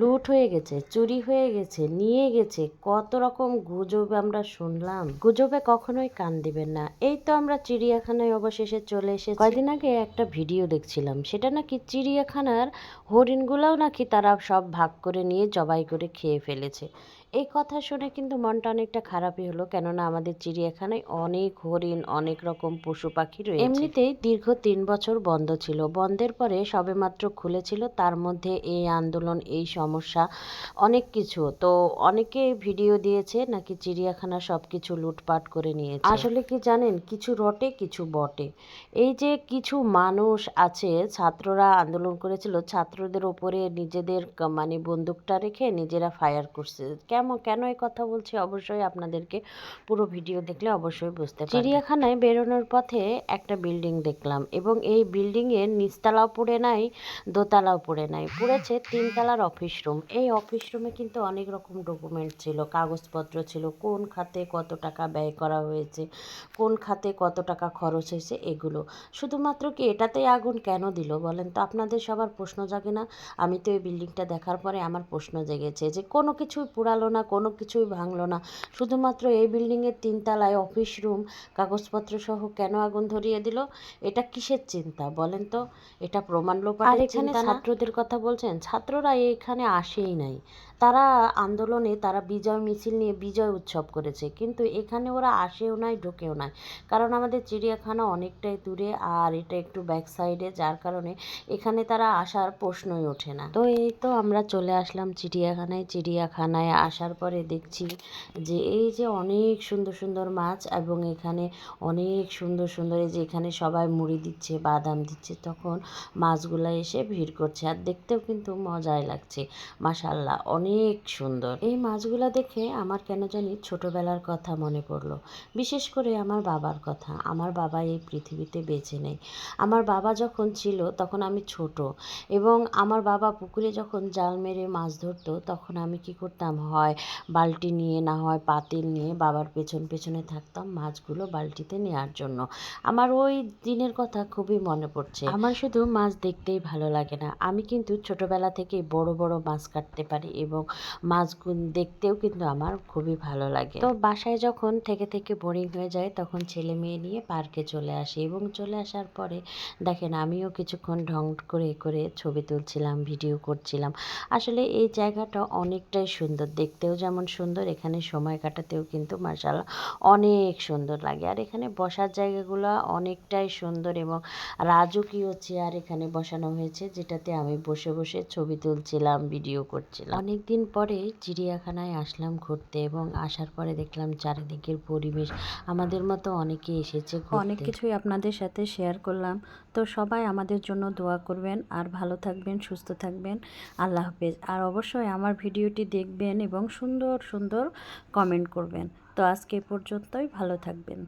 লুট হয়ে গেছে, চুরি হয়ে গেছে, নিয়ে গেছে, কত রকম গুজব আমরা শুনলাম। গুজবে কখনোই কান দিবেন না। এই তো আমরা চিড়িয়াখানায় অবশেষে চলে এসেছি। কয়দিন আগে একটা ভিডিও দেখছিলাম, সেটা নাকি চিড়িয়াখানার হরিণগুলাও নাকি তারা সব ভাগ করে নিয়ে জবাই করে খেয়ে ফেলেছে। এই কথা শুনে কিন্তু মনটা অনেকটা খারাপই হলো, কেননা আমাদের চিড়িয়াখানায় অনেক হরিণ, অনেক রকম পশু পাখি রয়েছে। এমনিতেই দীর্ঘ 3 বছর বন্ধ ছিল, বন্ধের পরে সবেমাত্র খুলেছিল, তার মধ্যে এই আন্দোলন, এই সমস্যা, অনেক কিছু তো। অনেকে ভিডিও দিয়েছে নাকি চিড়িয়াখানা সব কিছু লুটপাট করে নিয়েছে। আসলে কি জানেন, কিছু রটে কিছু বটে। এই যে কিছু মানুষ আছে, ছাত্ররা আন্দোলন করেছিল, ছাত্রদের ওপরে নিজেদের মানে বন্দুকটা রেখে নিজেরা ফায়ার করছে। কেন এই কথা বলছি, অবশ্যই আপনাদেরকে পুরো ভিডিও দেখলে অবশ্যই বুঝতে পারবেন। চিড়িয়াখানায় বেরোনোর পথে একটা বিল্ডিং দেখলাম, এবং এই বিল্ডিং এর নিচতলাও পড়ে নাই, দোতলাও পড়ে নাই, পড়েছে 3 তলার অফিস রুম। এই অফিস রুমে কিন্তু অনেক রকম ডকুমেন্ট ছিল, কাগজপত্র ছিল, কোন খাতে কত টাকা ব্যয় করা হয়েছে, কোন খাতে কত টাকা খরচ হয়েছে, এগুলো। শুধুমাত্র কি এটাতেই আগুন কেন দিল বলেন তো? আপনাদের সবার প্রশ্ন জাগে না? আমি তো এই বিল্ডিংটা দেখার পরে আমার প্রশ্ন জেগেছে যে কোনো কিছুই পুড়ালো না, কোনো কিছুই ভাঙলো না, শুধুমাত্র এই বিল্ডিংয়ের 3 তলায় অফিস রুম কাগজপত্র সহ কেন আগুন ধরিয়ে দিল? এটা কিসের চিন্তা বলেন তো? এটা প্রমাণ লোপাটের চিন্তা না? আর এখানে ছাত্রদের কথা বলছেন, ছাত্ররা এখানে আসেই নাই। তারা আন্দোলনে, তারা বিজয় মিছিল নিয়ে বিজয় উৎসব করেছে, কিন্তু এখানে ওরা আসেও নাই, ঢোকেও নাই। কারণ আমাদের চিড়িয়াখানা অনেকটাই দূরে, আর এটা একটু ব্যাক সাইডে, যার কারণে এখানে তারা আসার প্রশ্নই ওঠে না। তো এই তো আমরা চলে আসলাম চিড়িয়াখানায়। চিড়িয়াখানায় আসার পরে দেখছি যে এই যে অনেক সুন্দর সুন্দর মাছ, এবং এখানে অনেক সুন্দর সুন্দর, এই যে এখানে সবাই মুড়ি দিচ্ছে, বাদাম দিচ্ছে, তখন মাছগুলা এসে ভিড় করছে, আর দেখতেও কিন্তু মজাই লাগছে। মাশাআল্লাহ, অনেক সুন্দর। এই মাছগুলা দেখে আমার কেন জানি ছোটবেলার কথা মনে পড়লো, বিশেষ করে আমার বাবার কথা। আমার বাবা এই পৃথিবীতে বেঁচে নেই। আমার বাবা যখন ছিল তখন আমি ছোট, এবং আমার বাবা পুকুরে যখন জাল মেরে মাছ ধরতো, তখন আমি কি করতাম, হয় বালতি নিয়ে, না হয় পাতিল নিয়ে বাবার পেছন পেছনে থাকতাম মাছগুলো বালতিতে নেওয়ার জন্য। আমার ওই দিনের কথা খুবই মনে পড়ছে। আমার শুধু মাছ দেখতেই ভালো লাগে না, আমি কিন্তু ছোটবেলা থেকেই বড় বড় মাছ কাটতে পারি, এবং মাছগুলো দেখতেও কিন্তু আমার খুবই ভালো লাগে। তো বাসায় যখন থেকে থেকে বোরিং হয়ে যায়, তখন ছেলে মেয়ে নিয়ে পার্কে চলে আসি, এবং চলে আসার পরে দেখেন আমিও কিছুক্ষণ ঢং করে করে ছবি তুলছিলাম, ভিডিও করছিলাম। আসলে এই জায়গাটা অনেকটাই সুন্দর, দেখতেও যেমন সুন্দর, এখানে সময় কাটাতেও কিন্তু মাশাআল্লাহ অনেক সুন্দর লাগে। আর এখানে বসার জায়গাগুলো অনেকটাই সুন্দর, এবং রাজকীয় চেয়ার এখানে বসানো হয়েছে, যেটাতে আমি বসে বসে ছবি তুলছিলাম, ভিডিও করছিলাম। অনেক দিন পরে চিড়িয়াখানায় আসলাম ঘুরতে, এবং আসার পরে দেখলাম চারিদিকের পরিবেশ, আমাদের মতো অনেকে এসেছে ঘুরতে। অনেক কিছুই আপনাদের সাথে শেয়ার করলাম। তো সবাই আমাদের জন্য দোয়া করবেন, আর ভালো থাকবেন, সুস্থ থাকবেন। আল্লাহ হাফেজ। আর অবশ্যই আমার ভিডিওটি দেখবেন এবং সুন্দর সুন্দর কমেন্ট করবেন। তো আজকে এ পর্যন্তই, ভালো থাকবেন।